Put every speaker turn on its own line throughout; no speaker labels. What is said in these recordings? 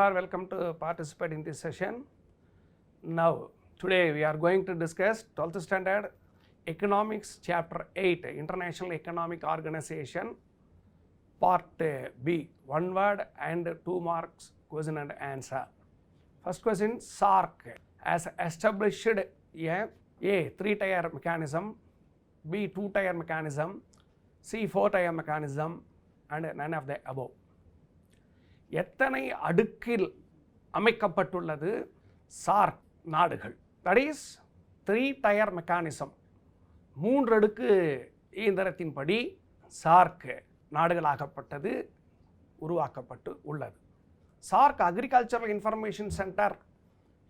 are welcome to participate in this session. Now, today we are going to discuss 12th standard economics chapter 8 International Economic Organization part B, one word and 2 marks question and answer. First question, SAARC has established A 3-tier mechanism, B 2-tier mechanism, C 4-tier mechanism and none of the above. எத்தனை அடுக்கில் அமைக்கப்பட்டுள்ளது SAARC நாடுகள்? That is 3-tier mechanism, 3 அடுக்கு இயந்திரத்தின்படி SAARC நாடுகளாகப்பட்டது உருவாக்கப்பட்டு உள்ளது. SAARC agricultural information centre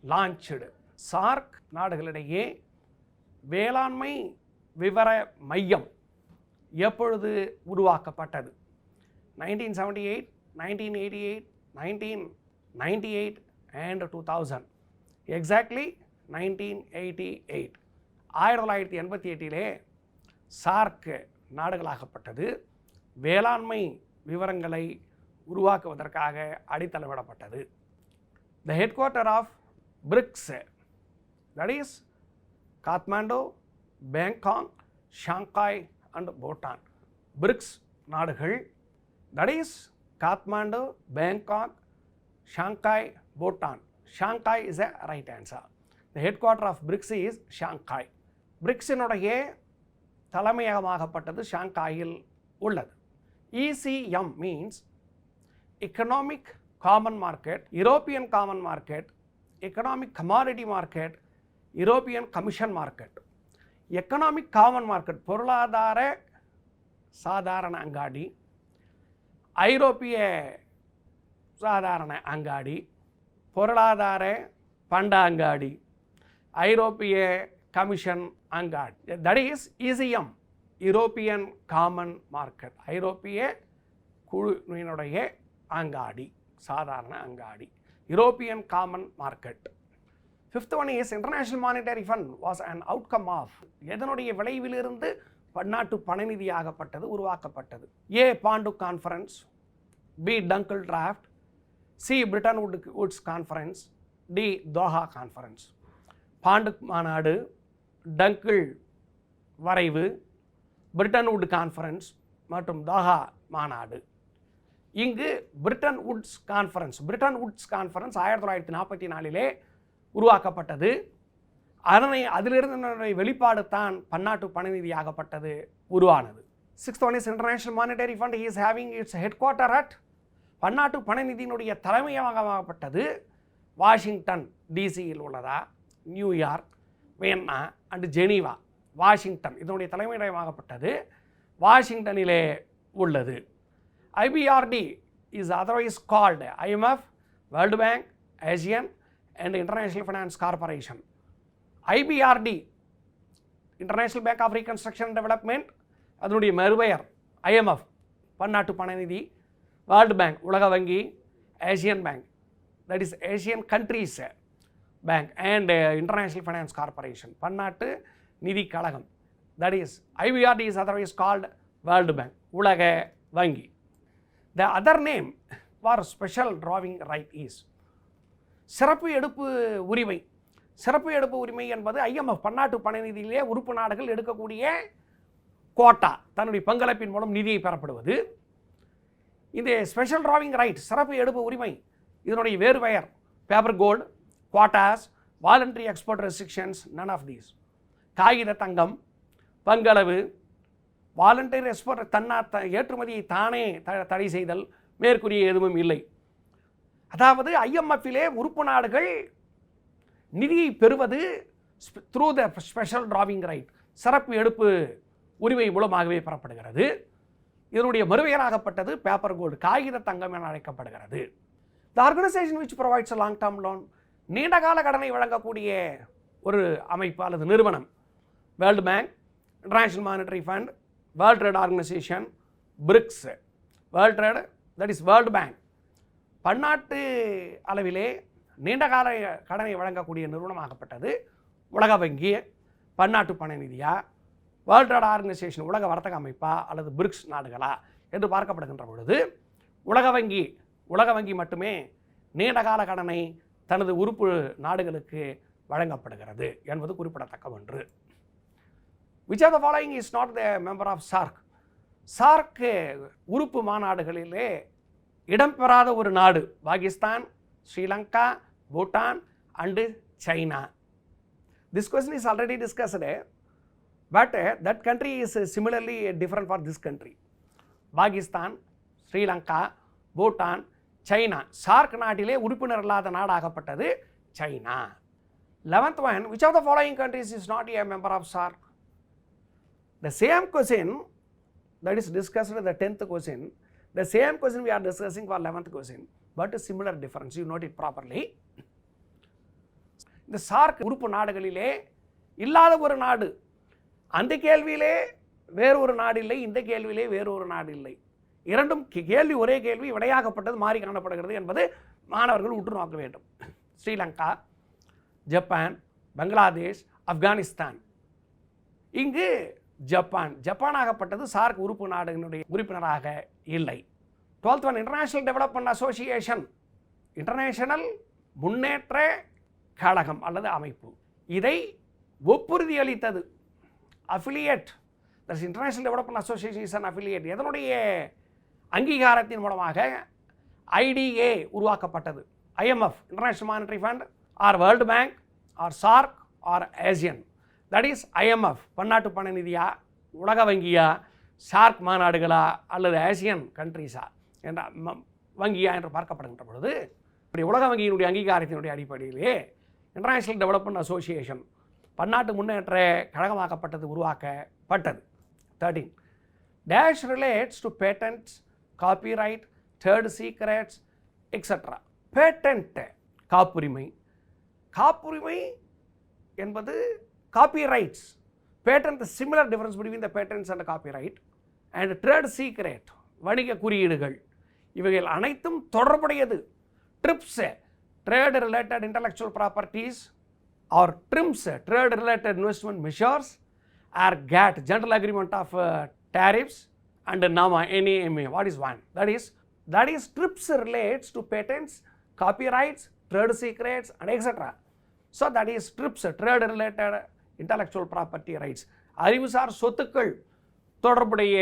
launched. SAARC நாடுகளிடையே வேளாண்மை விவர மையம் எப்பொழுது உருவாக்கப்பட்டது? 1978, 1988, 1998 and 2000. Exactly 1988. 1988 சார்க் நாடுகளாகப்பட்டது வேளாண்மை விவரங்களை உருவாக்குவதற்காக அடித்தளமிடப்பட்டது. The headquarter of BRICS, that is Kathmandu, Bangkok, Shanghai and Bhutan. BRICS நாடுகள், that is Kathmandu, Bangkok, Shanghai, Bhutan. Shanghai is a right answer. The headquarter of BRICS is Shanghai. BRICS-இனுடைய தலைமையகமாகப்பட்டது ஷாங்காயில் உள்ளது. ECM means Economic Common Market, European Common Market, Economic Commodity Market, European Commission Market. Economic Common Market பொருளாதார சாதாரண அங்காடி, ஐரோப்பிய சாதாரண அங்காடி, பொருளாதார பண்ட அங்காடி, ஐரோப்பிய கமிஷன் அங்காடி. That is ECM, European common market, ஐரோப்பிய குழுவினுடைய அங்காடி, சாதாரண அங்காடி, European common market. Fifth one is international monetary fund was an outcome of. எதனுடைய விளைவிலிருந்து பன்னாட்டு பணநிதியாகப்பட்டது உருவாக்கப்பட்டது? A Bandung conference, B Dunkel draft, C Bretton Woods conference, D Doha conference. Bandung மாநாடு, டங்கிள் வரைவு, பிரிட்டன் வுட் கான்ஃபரன்ஸ் மற்றும் Doha மாநாடு. இங்கு பிரிட்டன் வுட்ஸ் கான்ஃபரன்ஸ் 1944 உருவாக்கப்பட்டது. அதிலிருந்து வெளிப்பாடு தான் பன்னாட்டு பணநிதியாகப்பட்டது உருவானது. Sixth one is international monetary fund is having it's ஹெட்குவார்ட்டர் at. பன்னாட்டு பணநிதியினுடைய தலைமையகமாகப்பட்டது வாஷிங்டன் டிசியில் உள்ளதா, New York, Vienna and Geneva. Washington இதனுடைய தலைமையிடமாகப்பட்டது வாஷிங்டனிலே உள்ளது. IBRD is otherwise called IMF, world bank, Asian and international finance corporation. IBRD international bank of reconstruction and development, அதனுடைய மறுபெயர் IMF பன்னாட்டு பணநிதி, world bank உலக வங்கி, Asian bank that is Asian countries bank and international finance corporation பன்னாட்டு நிதி கழகம். That is IBRD is otherwise called world bank உலக வங்கி. The other name for special drawing right is சிறப்பு எடுப்பு உரிமை. சிறப்பு எடுப்பு உரிமை என்பது IMF பன்னாட்டு பணநிதியிலே உறுப்பு நாடுகள் எடுக்கக்கூடிய கோட்டா, தன்னுடைய பங்களிப்பின் மூலம் நிதியை பெறப்படுவது. இந்த ஸ்பெஷல் டிராவிங் ரைட் சிறப்பு எடுப்பு உரிமை இதனுடைய வேறு பெயர் paper gold, quotas, voluntary export restrictions, none of these. காகித தங்கம், பங்களவு, வாலண்டரி எக்ஸ்போர்ட் ஏற்றுமதியை தானே தடை செய்தல், மேற்கூறிய எதுவும் இல்லை. அதாவது IMF-இலே உறுப்பு நாடுகள் நிதியை பெறுவது through the special drawing right, சிறப்பு எடுப்பு உரிமை மூலமாகவே பெறப்படுகிறது. இதனுடைய மறுபெயராகப்பட்டது பேப்பர் கோல்டு, காகித தங்கம் என அழைக்கப்படுகிறது. The organisation which provides long term loan, நீண்டகால கடனை வழங்கக்கூடிய ஒரு அமைப்பு அல்லது நிறுவனம். World bank, international monetary fund, world trade organisation, BRICS. World trade that is world bank பன்னாட்டு அளவிலே நீண்டகால கடனை வழங்கக்கூடிய நிறுவனமாகப்பட்டது உலக வங்கி, பன்னாட்டு பணநிதியா, வேர்ல்ட் ட்ரேட் ஆர்கனைசேஷன் உலக வர்த்தக அமைப்பா அல்லது பிரிக்ஸ் நாடுகளா என்று பார்க்கப்படுகின்ற பொழுது உலக வங்கி மட்டுமே நீண்டகால கடனை தனது உறுப்பு நாடுகளுக்கு வழங்கப்படுகிறது என்பது குறிப்பிடத்தக்க ஒன்று. Which of the following is not the member of SAARC? SAARC உறுப்பு மாநாடுகளிலே இடம்பெறாத ஒரு நாடு Pakistan, Sri Lanka, Bhutan and China. This question is already discussed, but that country is similarly different for this country. Pakistan, Sri Lanka, Bhutan, China. SAARC நாட்டிலே உறுப்பினர் இல்லாத நாடாகப்பட்டது China. 11th one, which of the following countries is not a member of SAARC? The same question that is discussed in the 10th question, the same question we are discussing for 11th question, but a similar difference. You note it properly. இந்த SAARC உறுப்பு நாடுகளிலே இல்லாத ஒரு நாடு, அந்த கேள்வியிலே வேறொரு நாடு இல்லை, இந்த கேள்வியிலே வேறொரு நாடு இல்லை. இரண்டும் கேள்வி ஒரே கேள்வி, விடையாகப்பட்டது மாறி காணப்படுகிறது என்பது மாணவர்கள் உற்று நோக்க வேண்டும். ஸ்ரீலங்கா, ஜப்பான், பங்களாதேஷ், ஆப்கானிஸ்தான். இங்கு ஜப்பானாகப்பட்டது சார்க் உறுப்பு நாடுகளுடைய உறுப்பினராக இல்லை. 12th one, international development association, international முன்னேற்ற கழகம் அல்லது அமைப்பு, இதை ஒப்புறுதி அளித்தது affiliate. That's international development association is an affiliate. இதனுடைய அங்கீகாரத்தின் மூலமாக ஐடிஏ உருவாக்கப்பட்டது. IMF, international monetary fund, or world bank, or SAARC, or Asian. That is IMF பன்னாட்டு பண நிதியா, உலக வங்கியா, சார்க் மாநாடுகளா அல்லது ஏசியன் கண்ட்ரீஸா என்ற வங்கியா என்று பார்க்கப்படுகின்ற பொழுது, இப்படி உலக வங்கியினுடைய அங்கீகாரத்தினுடைய அடிப்படையிலே இன்டர்நேஷனல் டெவலப்மெண்ட் அசோசியேஷன் பன்னாட்டு முன்னேற்ற கழகமாக்கப்பட்டது, உருவாக்கப்பட்டது. 13, dash relates to patents, copyright, trade secrets etcetera. Patent காப்புரிமை, காப்புரிமை என்பது copyrights. Patent similar difference between the patents and copyright and trade secret வணிக குறியீடுகள், இவைகள் அனைத்தும் தொடர்புடையது. TRIPS trade related intellectual properties or TRIMS trade related investment measures or GATT general agreement of tariffs and NAMA NAMA. What is one? That is TRIPS relates to patents, copyrights, trade secrets and etc. So that is TRIPS, trade related intellectual property rights. அறிவுசார் சொத்துக்கள் தொடர்புடைய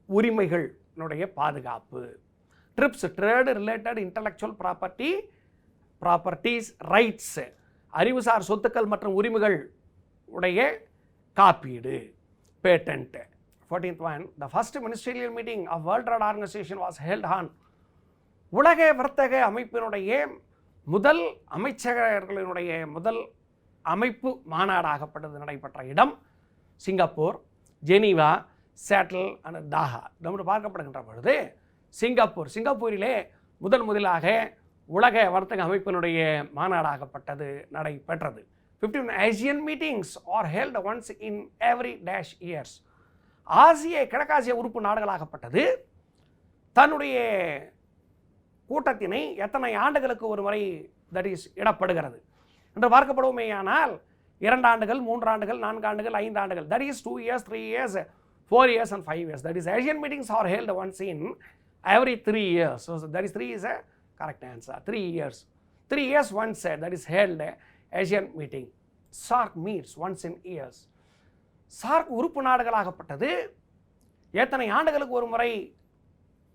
உரிமைகளுடைய பாதுகாப்பு. TRIPS, trade related intellectual properties rights, அறிவுசார் சொத்துக்கள் மற்றும் உரிமைகள் உடைய காப்பீடு, patent. 14th one, the first ministerial meeting of World Trade Organization was held on. உலக வர்த்தக அமைப்பினுடைய முதல் அமைச்சர்களுடைய முதல் அமைப்பு மாநாடாகப்பட்டது நடைபெற்ற இடம் சிங்கப்பூர், ஜெனீவா, சேட்டில் அண்ட் தாஹா. நம்ம பார்க்கப்படுகின்ற பொழுது சிங்கப்பூரிலே முதலாக உலக வர்த்தக அமைப்பினுடைய மாநாடாகப்பட்டது நடைபெற்றது. 15 Asian meetings are held once in every dash years. கிழக்காசிய உறுப்பு நாடுகளாகப்பட்டது தன்னுடைய கூட்டத்தினை எத்தனை ஆண்டுகளுக்கு ஒரு முறை தட் இஸ் இடப்படுகிறது என்று பார்க்கப்படுவோமேயானால் 2 ஆண்டுகள், 3 ஆண்டுகள், 4 ஆண்டுகள், 5 ஆண்டுகள், that is 2 years, 3 years, 4 years and 5 years. That is Asian meetings are held once in every 3 years. So that is 3 is a correct answer. 3 years. 3 years once that is held Asian meeting. SAARC meets once in years. SAARC உறுப்பு நாடுகளாகப்பட்டது எத்தனை ஆண்டுகளுக்கு ஒரு முறை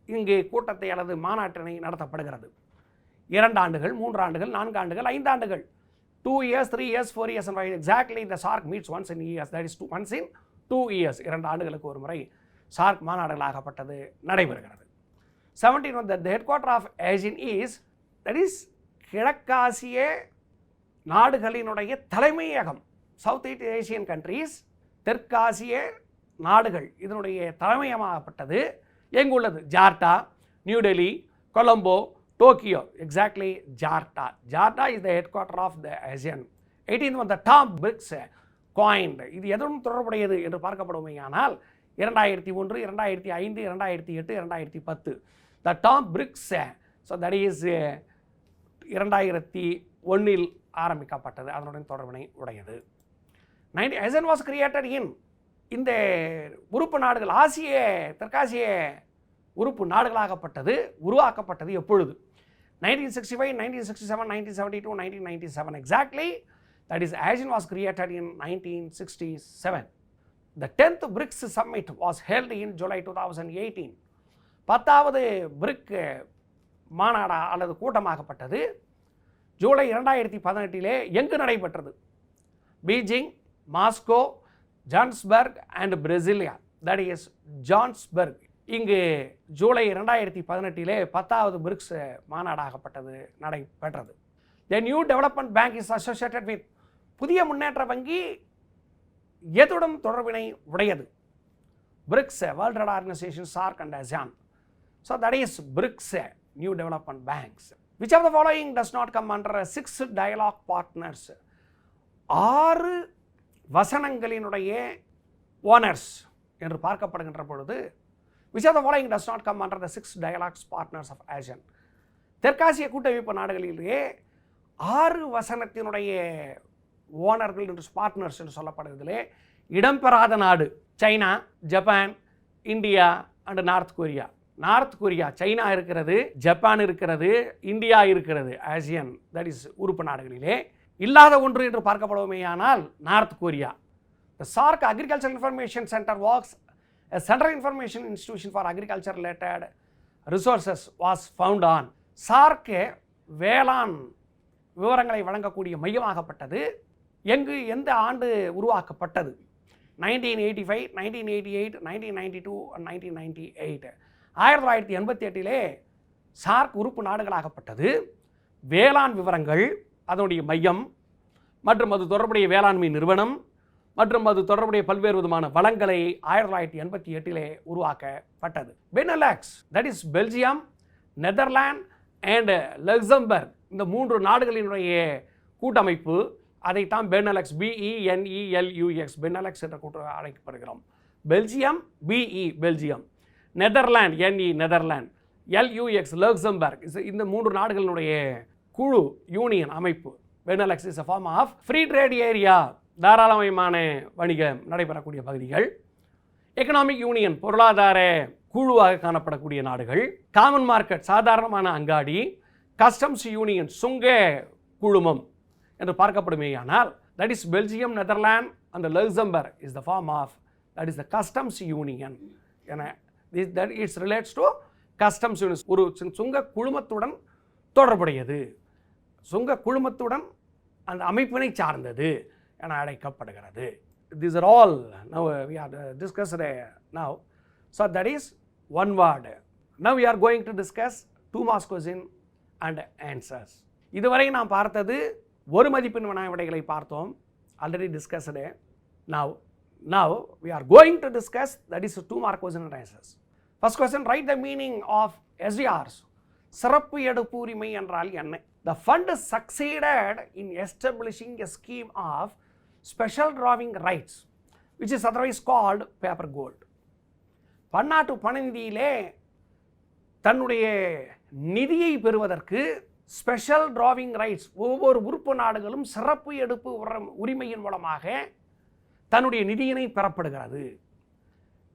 இங்கு கூட்டத்தை அல்லது மாநாட்டினை நடத்தப்படுகிறது? 2 ஆண்டுகள், 3 ஆண்டுகள், 4 ஆண்டுகள், 5 ஆண்டுகள், 2 years, 3 years, 4 years and 5 years. Exactly, the SAARC meets once in years. That is once in 2 years. 2 ஆண்டுகளுக்கு ஒரு முறை சார்க் மாநாடுகளாகப்பட்டது நடைபெறுகிறது. 17, the headquarter of ASEAN is, that is கிழக்காசிய நாடுகளினுடைய தலைமையகம். சவுத் ஈஸ்ட் ஏசியன் கண்ட்ரீஸ், தெற்காசிய நாடுகள், இதனுடைய தலைமையகமாகப்பட்டது எங்குள்ளது? Jakarta, New Delhi, Colombo, Tokyo. Exactly Jakarta is the head quarter of ASEAN. 18th the டாம் பிரிக்ஸ் காயின்ட். இது எதுவும் தொடர்புடையது என்று பார்க்கப்படுமையானால் 2001, 2005, 2008, 2010 த டாம் பிரிக்ஸ். ஸோ தட் இஸ் 2001 ஆரம்பிக்கப்பட்டது, அதனுடன் தொடர்பினை உடையது. ASEAN was created in, இந்த உறுப்பு நாடுகள் தெற்காசிய உறுப்பு நாடுகளாகப்பட்டது உருவாக்கப்பட்டது எப்பொழுது? 1965, 1967, 1972, 1997 exactly. That is, ASEAN was created in 1967. The 10th BRICS summit was held in July 2018. 10வது பிரிக் மாநாடா அல்லது கூட்டமாகப்பட்டது ஜூலை 2018 எங்கு நடைபெற்றது? Beijing, Moscow, Johannesburg and Brasilia. That is Johannesburg. இங்கு ஜூலை 2018 10வது பிரிக்ஸ் மாநாடாகப்பட்டது நடைபெற்றது. The new development bank is associated with. புதிய முன்னேற்ற வங்கி எதுடன் தொடர்பினை உடையது? BRICS, world trade organisation, SAARC and ASEAN. So that is BRICS, new development banks. Which of the following does not come under 6 dialogue partners? 6 வசனங்களினுடைய owners என்று பார்க்கப்படுகின்ற பொழுது which of the following does not come under the 6 dialogue partners of ASEAN? தெற்காசிய கூட்டமைப்பு நாடுகளிலேயே 6 வசனத்தினுடைய ஓனர்கள் என்று partners என்று சொல்லப்படுவதிலே இடம்பெறாத நாடு China, Japan, India and North Korea. North Korea, China இருக்கிறது, ஜப்பான் இருக்கிறது, இந்தியா இருக்கிறது. ASEAN, தட் இஸ் உறுப்பு நாடுகளிலே இல்லாத ஒன்று என்று பார்க்கப்படுவோமேயானால் North Korea. The SAARC Agricultural Information Center works a central information institution for agriculture related resources was found on. SAARC வேளாண் விவரங்களை வழங்கக்கூடிய மையமாகப்பட்டது. எங்கு, எந்த ஆண்டு உருவாக்கப்பட்டது? 1985, 1988, 1992 and 1998. 1988 சார்க் உறுப்பு நாடுகளாகப்பட்டது. வேளாண் விவரங்கள், அதனுடைய மையம் மற்றும் அது தொடர்புடைய வேளாண்மை நிறுவனம் மற்றும் அது தொடர்புடைய பல்வேறு விதமான வளங்களை 1988 உருவாக்கப்பட்டது. Benelux, that is Belgium, Netherlands and Luxembourg. இந்த 3 நாடுகளினுடைய கூட்டமைப்பு, அதைத்தான் பெனலக்ஸ், BENELUX, பெனலக்ஸ் என்ற கூட்டம் அழைக்கப்படுகிறோம். Belgium, BE Belgium, Netherland, NE Netherland, LUX Luxembourg. இந்த 3 நாடுகளினுடைய குழு, யூனியன் அமைப்பு. Benelux is a form of free trade area, தாராளமயமான வணிகம் நடைபெறக்கூடிய பகுதிகள். எக்கனாமிக் யூனியன், பொருளாதார குழுவாக காணப்படக்கூடிய நாடுகள். காமன் மார்க்கெட், சாதாரணமான அங்காடி. கஸ்டம்ஸ் யூனியன், சுங்க குழுமம் என்று பார்க்கப்படுமேயானால் that is Belgium, Netherland and Luxembourg is the form of that is the customs union. என that it relates to customs union. ஒரு சுங்க குழுமத்துடன் தொடர்புடையது, சுங்க குழுமத்துடன் அந்த அமைப்பினை சார்ந்தது என அழைக்கப்படுகிறது. These are all now we are discussed now. So that is one word. Now we are going to discuss 2 marks question and answers. இதுவரை நாம் பார்த்தது ஒரு மதிப்பெண் வினா விடைகளை பார்த்தோம், already discussed. Now we are going to discuss that is 2 mark question and answers. First question, write the meaning of SDRs. சிறப்பு எடுப்பு உரிமை என்றால் என்ன? The fund succeeded in establishing a scheme of special drawing rights which is otherwise called paper gold. பன்னாட்டு பணநிதியிலே தன்னுடைய நிதியை பெறுவதற்கு special drawing rights, ஒவ்வொரு உறுப்பு நாடுகளும் சிறப்பு எடுப்பு உரிமையின் மூலமாக தன்னுடைய நிதியினை பெறப்படுகிறது.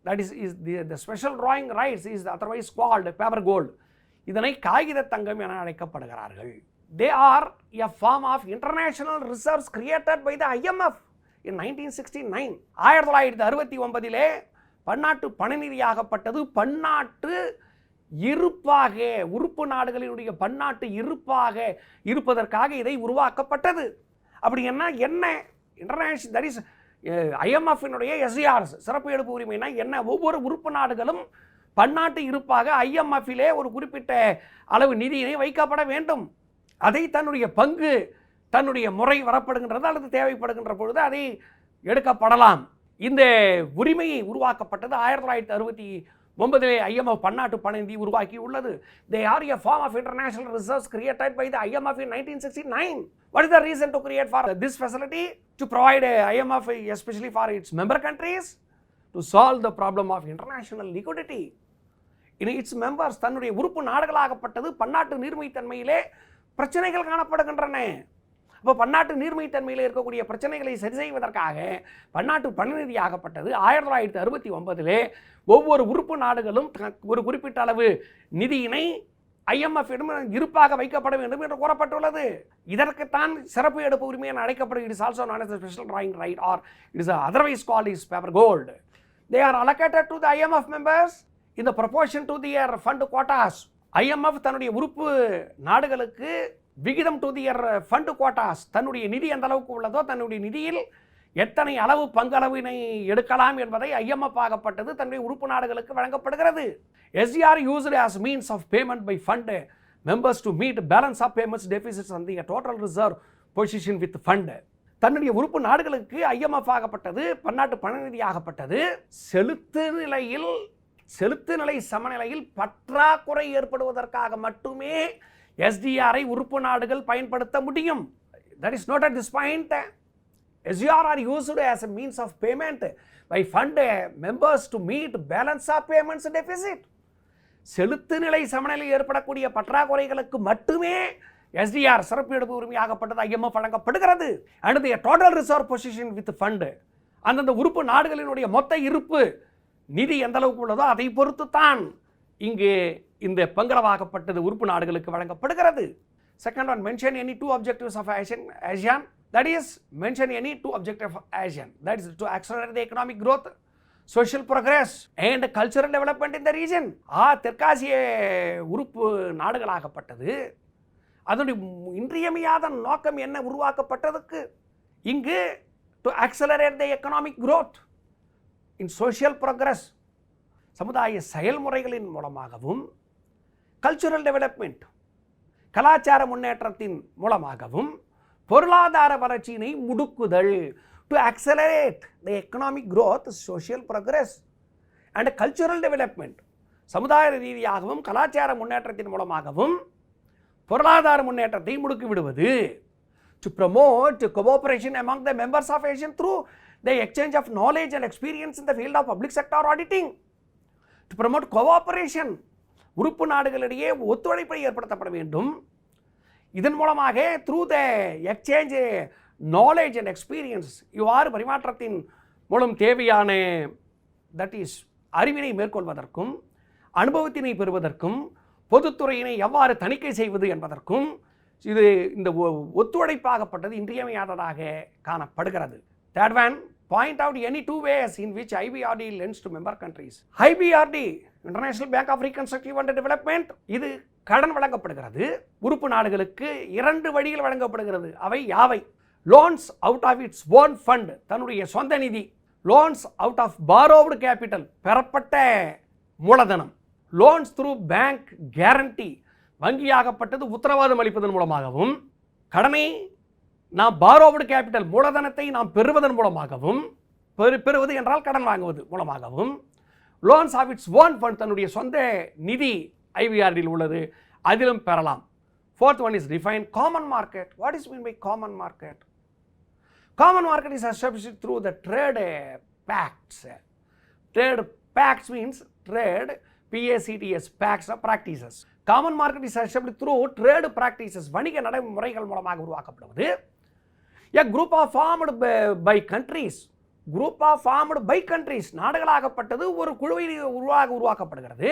That is the special drawing rights is otherwise called paper gold. இதனை காகித தங்கம் என அழைக்கப்படுகிறார்கள். They are a form of international reserves created by the IMF in 1969. 1969 பன்னாட்டு பணநிதியாகப்பட்டது பன்னாட்டு இருப்பாக, உறுப்பு நாடுகளினுடைய பன்னாட்டு இருப்பாக இருப்பதற்காக இதை உருவாக்கப்பட்டது. அப்படி என்ன இன்டர்நேஷனல் தட் இஸ் IMF-இனுடைய SDRs சிறப்பு எடுப்பு உரிமைனா என்ன? ஒவ்வொரு உறுப்பு நாடுகளும் பன்னாட்டு இருப்பாக IMF-இலே ஒரு குறிப்பிட்ட அளவு நிதியினை வைக்கப்பட வேண்டும். அதை தன்னுடைய பங்கு, தன்னுடைய முறை வரப்படுகின்றது அல்லது தேவைப்படுகின்ற பொழுது அதை எடுக்கப்படலாம். இந்த உரிமையை உருவாக்கப்பட்டது 1969 IMF பன்னாட்டு பணநிதி உருவாக்கி உள்ளது. They are a form of international reserves created by the IMF in 1969. What is the reason to create for this facility? To provide IMF especially for its member countries to solve the problem of international liquidity. In its members, தன்னுடைய உறுப்பு நாடுகளாகப்பட்டது பன்னாட்டு நீர்மைத்தன்மையிலே பிரச்சனைகள் காணப்படுகின்றன. அப்போ பன்னாட்டு நீர்மைத்தன்மையில் இருக்கக்கூடிய பிரச்சனைகளை சரி செய்வதற்காக பன்னாட்டு பணநிதி ஆகப்பட்டது 1969 ஒவ்வொரு உறுப்பு நாடுகளும் ஒரு குறிப்பிட்ட அளவு நிதியினை IMF இடம் இருப்பாக வைக்கப்பட வேண்டும் என்று கூறப்பட்டுள்ளது. இதற்குத்தான் சிறப்பு எடுப்பு உரிமை என அழைக்கப்படும். It is also not as a special drawing right or it is otherwise called is paper gold. They are allocated to the IMF members in the proportion to their fund quotas. IMF தன்னுடைய உறுப்பு நாடுகளுக்கு விகிதம் to their fund quotas, தன்னுடைய நிதி எந்த அளவுக்கு உள்ளதோ தன்னுடைய நிதியில் எத்தனை அளவு பங்களவினை எடுக்கலாம் என்பதை IMF ஆகப்பட்டது தன்னுடைய உறுப்பு நாடுகளுக்கு வழங்கப்படுகிறது. SDR used as means of payment by fund members to meet balance of payments deficits and the total reserve position with fund. தன்னுடைய உறுப்பு நாடுகளுக்கு IMF ஆகப்பட்டது பன்னாட்டு பணநிதி ஆகப்பட்டது செலுத்து நிலை சமநிலையில் பற்றாக்குறை ஏற்படுவதற்காக மட்டுமே SDR-ஐ உறுப்பு நாடுகள் பயன்படுத்த முடியும். That is not at this point. SDR are used as a means of payment by fund members to meet balance of payments deficit. செலுத்து நிலை சமநிலையில் ஏற்படக்கூடிய பற்றாக்குறைகளுக்கு மட்டுமே SDR சிறப்பு எடுப்பு உரிமையாகப்பட்டது IMF வழங்கப்படுகிறது. and the total reserve position with fund, அந்தந்த உறுப்பு நாடுகளினுடைய மொத்த இருப்பு நிதி எந்த அளவுக்கு உள்ளதோ அதை பொறுத்து தான் இங்கு இந்த பங்களவாகப்பட்டது உறுப்பு நாடுகளுக்கு வழங்கப்படுகிறது. Second one, mention any two objectives of ASEAN. That is, mention any two objectives of ASEAN. That is to accelerate the economic growth, social progress and cultural development in the region. தெற்காசிய உறுப்பு நாடுகளாகப்பட்டது அதனுடைய இன்றியமையாத நோக்கம் என்ன உருவாக்கப்பட்டதுக்கு இங்கு to accelerate the economic growth in social progress, சமுதாய செயல்முறைகளின் மூலமாகவும் கல்ச்சுரல் டெவலப்மெண்ட் கலாச்சார முன்னேற்றத்தின் மூலமாகவும் பொருளாதார வளர்ச்சியினை முடுக்குதல், to accelerate the economic growth, social progress and cultural development, சமுதாய ரீதியாகவும் கலாச்சார முன்னேற்றத்தின் மூலமாகவும் பொருளாதார முன்னேற்றத்தை முடுக்கி விடுவது. to promote cooperation among the members of ASEAN through the exchange of knowledge and experience in the field of public sector auditing. to promote cooperation, உறுப்பு நாடுகளிடையே ஒத்துழைப்பை ஏற்படுத்தப்பட வேண்டும். இதன் மூலமாக through the exchange knowledge and experience, இவ்வாறு பரிமாற்றத்தின் மூலம் தேவையான that is அறிவினை மேற்கொள்வதற்கும் அனுபவத்தினை பெறுவதற்கும் பொதுத்துறையினை எவ்வாறு தணிக்கை செய்வது என்பதற்கும் இது இந்த ஒத்துழைப்பாகப்பட்டது இன்றியமையாததாக காணப்படுகிறது. Third one, point out any two ways in which IBRD lends to member countries. IBRD, International Bank of Reconstruction and Development, இது கடன் வழங்கப்படுகிறது. உறுப்பு நாடுகளுக்கு இரண்டு வழியில் வழங்கப்படுகிறது. அவை யாவை? Loans out of its own fund, தன்னுடைய சொந்த நிதி. Loans out of borrowed capital, பெறப்பட்ட மூலதனம். லோன்ஸ் த்ரூ பேங்க் கேரண்டி, வங்கியாகப்பட்டது உத்தரவாதம் அளிப்பதன் மூலமாகவும், கடனை நாம் பாரோவ்டு கேபிட்டல் மூலதனத்தை நாம் பெறுவதன் மூலமாகவும், பெறுவது என்றால் கடன் வாங்குவது மூலமாகவும், loans of its own fund, தன்னுடைய சொந்த நிதி IBRD உள்ளது, அதிலும் பெறலாம். Fourth one is define common market. What is mean by common market? Common market is established through the trade pacts. Trade pacts means trade, PACTS, pacts of practices. Common market is established through trade practices. வணிக நடைமுறைகள் மூலமாக உருவாக்கப்படுவது. A group of formed by countries. Group of formed by countries. நாடுகளாகப்பட்டது ஒரு குழுவை உருவாக்கப்படுகிறது.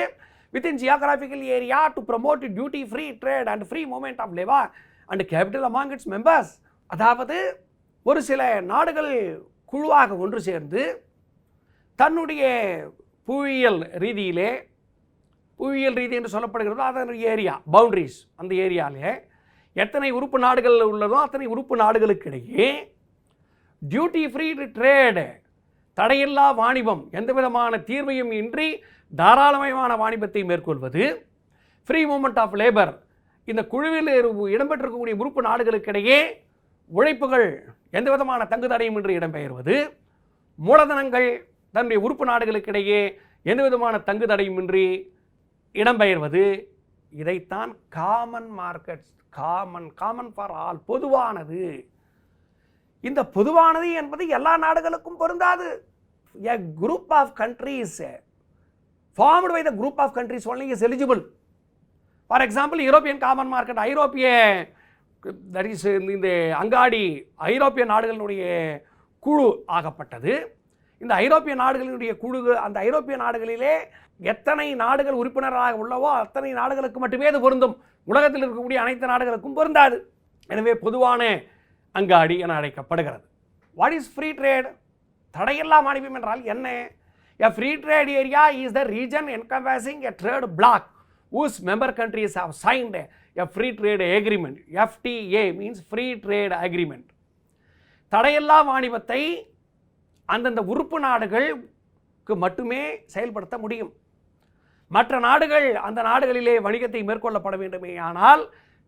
Within geographical area to promote duty free trade and free movement of labor and capital among its members. அதாவது ஒரு சில நாடுகள் குழுவாக ஒன்று சேர்ந்து தன்னுடைய புவியியல் ரீதி என்று சொல்லப்படுகிறது அதனுடைய ஏரியா பவுண்டரிஸ், அந்த ஏரியாவிலே எத்தனை உறுப்பு நாடுகள் உள்ளதோ அத்தனை உறுப்பு நாடுகளுக்கிடையே டியூட்டி ஃப்ரீ ட்ரேடு, தடையில்லா வாணிபம், எந்த விதமான தீர்வையும் இன்றி தாராளமயமான வாணிபத்தை மேற்கொள்வது. ஃப்ரீ மூவ்மெண்ட் ஆஃப் லேபர், இந்த குழுவில் இடம்பெற்றிருக்கக்கூடிய உறுப்பு நாடுகளுக்கிடையே உழைப்புகள் எந்த விதமான தங்கு தடையும் இன்றி இடம்பெயர்வது. மூலதனங்கள் தன்னுடைய உறுப்பு நாடுகளுக்கிடையே எந்த விதமான தங்கு தடையும் இன்றி இடம்பெயர்வது. இதைத்தான் common markets, common for all, பொதுவானது. இந்த பொதுவானது என்பது எல்லா நாடுகளுக்கும் பொருந்தாது. A group of countries formed by the group of countries only is eligible. For example, European common market, ஐரோப்பிய, that is இந்த அங்காடி ஐரோப்பிய நாடுகளுடைய குழு ஆகப்பட்டது. இந்த ஐரோப்பிய நாடுகளினுடைய குழு, அந்த ஐரோப்பிய நாடுகளிலே எத்தனை நாடுகள் உறுப்பினராக உள்ளவோ அத்தனை நாடுகளுக்கு மட்டுமே அது பொருந்தும். உலகத்தில் இருக்கக்கூடிய அனைத்து நாடுகளுக்கும் பொருந்தாது. எனவே பொதுவான அங்காடி என அழைக்கப்படுகிறது. What is free trade? தடையில்லா வாணிபம் என்றால் என்ன? A free trade area is the region encompassing a trade bloc whose member countries have signed a free trade agreement. FTA means free trade agreement. தடையில்லா வாணிபத்தை அந்தந்த உறுப்பு நாடுகளுக்கு மட்டுமே செயல்படுத்த முடியும். மற்ற நாடுகள் அந்த நாடுகளிலே வணிகத்தை மேற்கொள்ளப்பட வேண்டுமே ஆனால்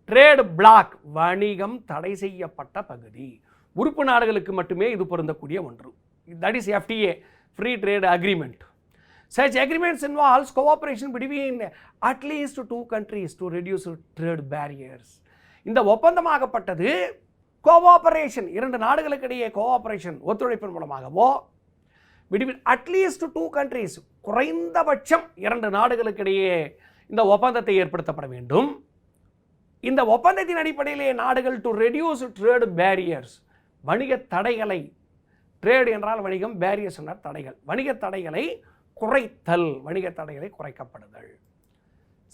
ட்ரேட் பிளாக், வணிகம் தடை செய்யப்பட்ட பகுதி, உறுப்பு நாடுகளுக்கு மட்டுமே இது பொருந்தக்கூடிய ஒன்று. That is FTA, Free Trade Agreement. Such agreements involves cooperation between at least two countries to reduce trade barriers. இந்த ஒப்பந்தமாகப்பட்டது கோஆபரேஷன், இரண்டு நாடுகளுக்கு இடையே கோஆபரேஷன், ஒத்துழைப்பின் மூலமாகவோ, between at least two countries, குறைந்தபட்சம் இரண்டு நாடுகளுக்கு இடையே இந்த ஒப்பந்தத்தை ஏற்படுத்தப்பட வேண்டும். இந்த ஒப்பந்தத்தின் அடிப்படையிலே நாடுகள் டு ரெடியூஸ் ட்ரேட் பேரியர்ஸ், வணிக தடைகளை, ட்ரேட் என்றால் வணிகம், பேரியர்ஸ் என்றால் தடைகள், வணிக தடைகளை குறைத்தல், வணிக தடைகளை குறைக்கப்படுதல்.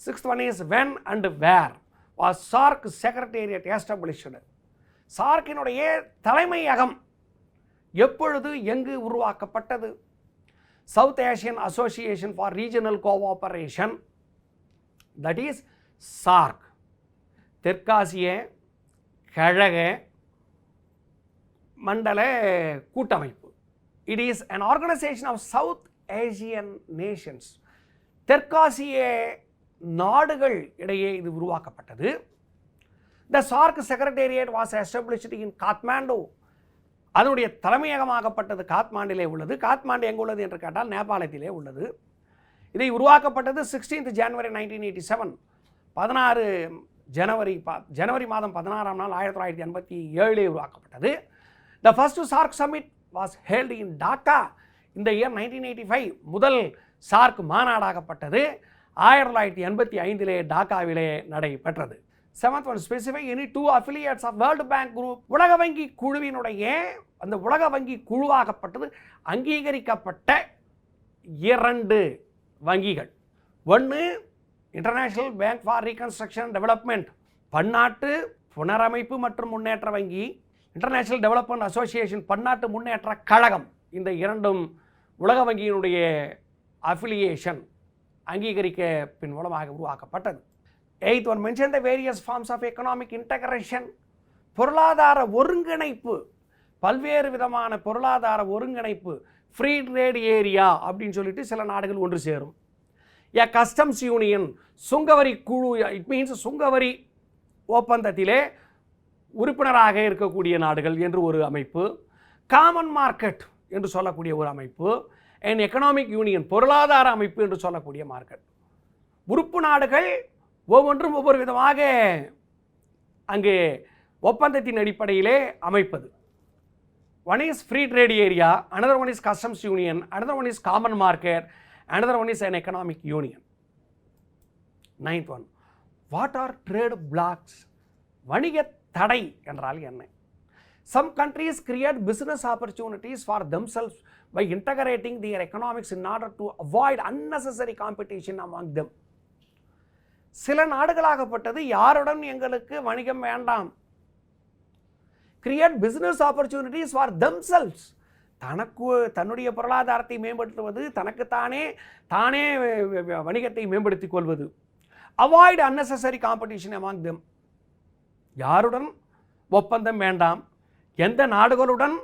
Sixth one is when and where was SAARC secretariat established? சார்க்கினுடைய தலைமையகம் எப்பொழுது எங்கு உருவாக்கப்பட்டது? South Asian association for regional cooperation, that is SAARC, தெற்காசிய கழக மண்டல கூட்டமைப்பு. It is an organization of South Asian nations. தெற்காசிய நாடுகள் இடையே இது உருவாக்கப்பட்டது. The SAARC secretariat was established in Kathmandu. அதனுடைய தலைமையகமாகப்பட்டது காத்மாண்டிலே உள்ளது. காத்மாண்டு எங்கே உள்ளது என்று கேட்டால் நேபாளத்திலே உள்ளது. இதை உருவாக்கப்பட்டது 16th January 1987, 16 ஜனவரி மாதம் 16ஆம் நாள் 1987 உருவாக்கப்பட்டது. The first SAARC summit was held in Dhaka in the year 1985. முதல் சார்க் மாநாடாகப்பட்டது 1985 டாக்காவிலே நடைபெற்றது. 7th one, specify any two affiliates of World Bank Group. உலக வங்கி குழுவினுடைய அந்த உலக வங்கி குழுவாகப்பட்டது அங்கீகரிக்கப்பட்ட இரண்டு வங்கிகள். ஒன்று international bank for reconstruction and development, பன்னாட்டு புனரமைப்பு மற்றும் முன்னேற்ற வங்கி, இன்டர்நேஷனல் டெவலப்மெண்ட் அசோசியேஷன், பன்னாட்டு முன்னேற்ற கழகம். இந்த இரண்டும் உலக வங்கியினுடைய அஃபிலியேஷன் அங்கீகரிக்க பின் மூலமாக உருவாக்கப்பட்டது. 8th one, mention the various forms of economic integration. பொருளாதார ஒருங்கிணைப்பு, பல்வேறு விதமான பொருளாதார ஒருங்கிணைப்பு, ஃப்ரீ ட்ரேட் ஏரியா அப்படின்னு சொல்லிட்டு சில நாடுகள் ஒன்று சேரும். ஏ கஸ்டம்ஸ் யூனியன், சுங்கவரி குழு, இட் மீன்ஸ் சுங்கவரி ஒப்பந்தத்திலே உறுப்பினராக இருக்கக்கூடிய நாடுகள் என்று ஒரு அமைப்பு. காமன் மார்க்கெட் என்று சொல்லக்கூடிய ஒரு அமைப்பு. அண்ட் எக்கனாமிக் யூனியன், பொருளாதார அமைப்பு என்று சொல்லக்கூடிய மார்க்கெட். உறுப்பு நாடுகள் ஒவ்வொன்றும் ஒவ்வொரு விதமாக அங்கே ஒப்பந்தத்தின் அடிப்படையிலே அமைப்பது. One is free trade area, another one is customs union, another one is common market, another one is an economic union. 9th one, what are trade blocs? வணிக தடை என்றால் என்ன? Some countries create business opportunities for themselves by integrating their economics in order to avoid unnecessary competition among them. சில நாடுகளாகப்பட்டது யாருடன் எங்களுக்கு வணிகம் வேண்டாம், create business opportunities for themselves, தன்னுடைய பொருளாதாரத்தை மேம்படுத்துவது, தனக்குத்தானே வணிகத்தை மேம்படுத்திக் கொள்வது. Avoid unnecessary competition among them, யாருடன் ஒப்பந்தம் வேண்டாம், எந்த நாடுகளுடன்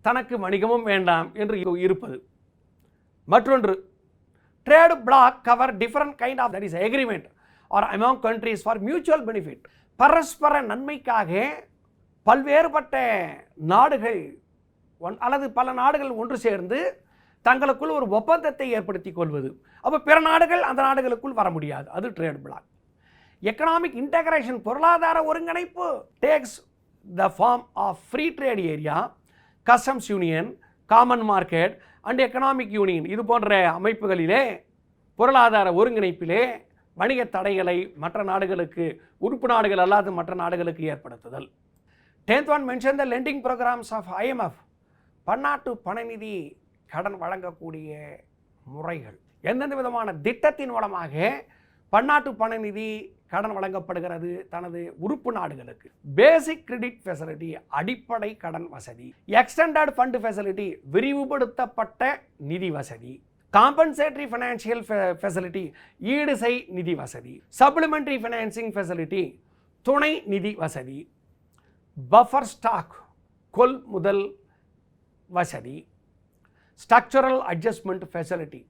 தனக்கு வணிகமும் வேண்டாம் என்று இருப்பது. மற்றொன்று, trade bloc cover different kind of, that is agreement are among countries for mutual benefit. பரஸ்பர நன்மைக்காக பல்வேறுபட்ட நாடுகள் அல்லது பல நாடுகள் ஒன்று சேர்ந்து தங்களுக்குள் ஒரு ஒப்பந்தத்தை ஏற்படுத்தி கொள்வது. அப்போ பிற நாடுகள் அந்த நாடுகளுக்குள் வர முடியாது, அது ட்ரேட் பிளாக். எக்கனாமிக் இன்டகிரேஷன், பொருளாதார ஒருங்கிணைப்பு, takes the form of free trade area, customs union, common market and economic union. இது போன்ற அமைப்புகளிலே பொருளாதார ஒருங்கிணைப்பிலே வணிக தடைகளை மற்ற நாடுகளுக்கு, உறுப்பு நாடுகள் அல்லாத மற்ற நாடுகளுக்கு ஏற்படுத்துதல். 10th one, mention the lending programs of IMF, பன்னாட்டு பணநிதி கடன் வழங்கக்கூடிய முறைகள், எந்தெந்த விதமான திட்டத்தின் மூலமாக பன்னாட்டு பண நிதி கடன் வழங்கப்படுகிறது தனது உறுப்பு நாடுகளுக்கு. பேசிக் கிரெடிட் ஃபெசிலிட்டி, அடிப்படை கடன் வசதி. எக்ஸ்டெண்டட் ஃபண்ட் ஃபெசிலிட்டி, விரிவுபடுத்தப்பட்ட நிதி வசதி. காம்பன்சேட்டரி ஃபைனான்சியல் ஃபெசிலிட்டி, ஈடுசெய் நிதி வசதி. சப்ளிமெண்டரி ஃபைனான்சிங் ஃபெசிலிட்டி, துணை நிதி வசதி. பஃபர் ஸ்டாக், கொள்முதல் வசதி. ஸ்ட்ரக்சரல் அட்ஜஸ்ட்மெண்ட் ஃபெசிலிட்டி,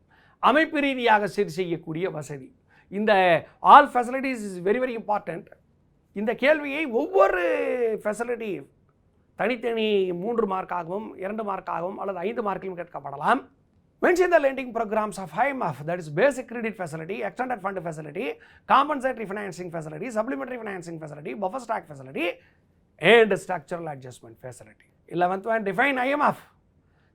அமைப்பு ரீதியாக சரி செய்யக்கூடிய வசதி. இந்த all facilities is very very important. இந்த கேள்வியை ஒவ்வொரு ஃபெசிலிட்டி தனித்தனி 3 மார்க்காகவும் 2 மார்க்காகவும் அல்லது 5 மார்க்கிலும் கேட்கப்படலாம். Mention the lending programs of IMF, that is basic credit facility, extended fund facility, compensatory financing facility, supplementary financing facility, buffer stock facility, and structural adjustment facility. 11th one, define IMF.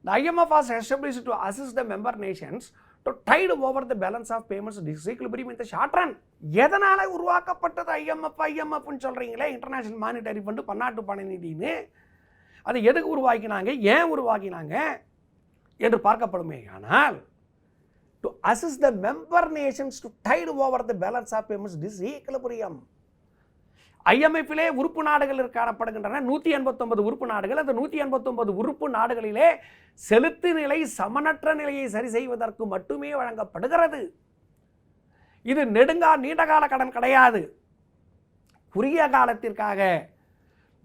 The IMF was established to assist the member nations to tide over the balance of payments disequilibrium in the short run. எதனால உருவாக்கப்பட்டது ஐஎம்எஃப்னு சொல்கிறீங்களே, international monetary fund, பன்னாட்டு பண நிதினு, அது எதுக்கு உருவாக்கினாங்க, ஏன் உருவாக்கினாங்க என்று பார்க்கப்படுமே. ஆனால் to assist the member nations to tide over the balance of payments disequilibrium. ஐஎம்எஃப்பிலே உறுப்பு நாடுகள் காணப்படுகின்றன, 189 உறுப்பு நாடுகள். அந்த 189 உறுப்பு நாடுகளிலே செலுத்து நிலை சமனற்ற நிலையை சரி செய்வதற்கு மட்டுமே வழங்கப்படுகிறது. இது நீண்டகால கடன் கிடையாது, குறுகிய காலத்திற்காக.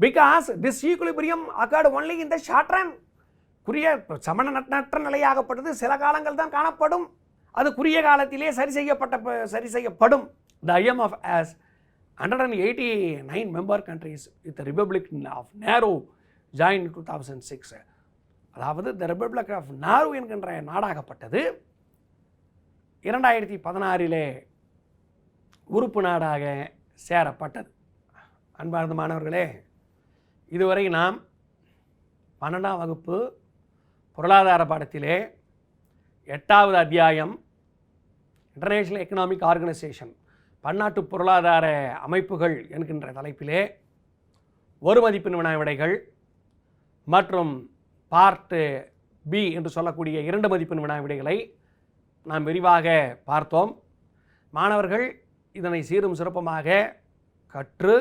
Because disequilibrium occurred only in the short run. சமனற்ற நிலையாகப்பட்டது சில காலங்கள் தான் காணப்படும், அது குறுகிய காலத்திலே சரி செய்யப்படும். The IMF as 189 member countries with the Republic of Nauru joined in 2006. அதாவது த ரிபப்ளிக் ஆஃப் நாரு என்கின்ற நாடாகப்பட்டது 2016 உறுப்பு நாடாக சேரப்பட்டது. அன்பார்ந்த மாணவர்களே, இதுவரை நாம் 12ஆம் வகுப்பு பொருளாதார பாடத்திலே 8வது அத்தியாயம் இன்டர்நேஷனல் எக்கனாமிக் ஆர்கனைசேஷன், பன்னாட்டு பொருளாதார அமைப்புகள் என்கின்ற தலைப்பிலே 1 மதிப்பெண் வினா விடைகள் மற்றும் பார்ட் பி என்று சொல்லக்கூடிய 2 மதிப்பெண் வினா விடைகளை நாம் விரிவாக பார்த்தோம். மாணவர்கள் இதனை சீரும் சிறப்புமாக கற்று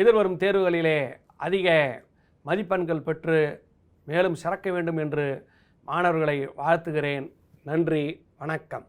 எதிர்வரும் தேர்வுகளிலே அதிக மதிப்பெண்கள் பெற்று மேலும் சிறக்க வேண்டும் என்று மாணவர்களை வாழ்த்துகிறேன். நன்றி, வணக்கம்.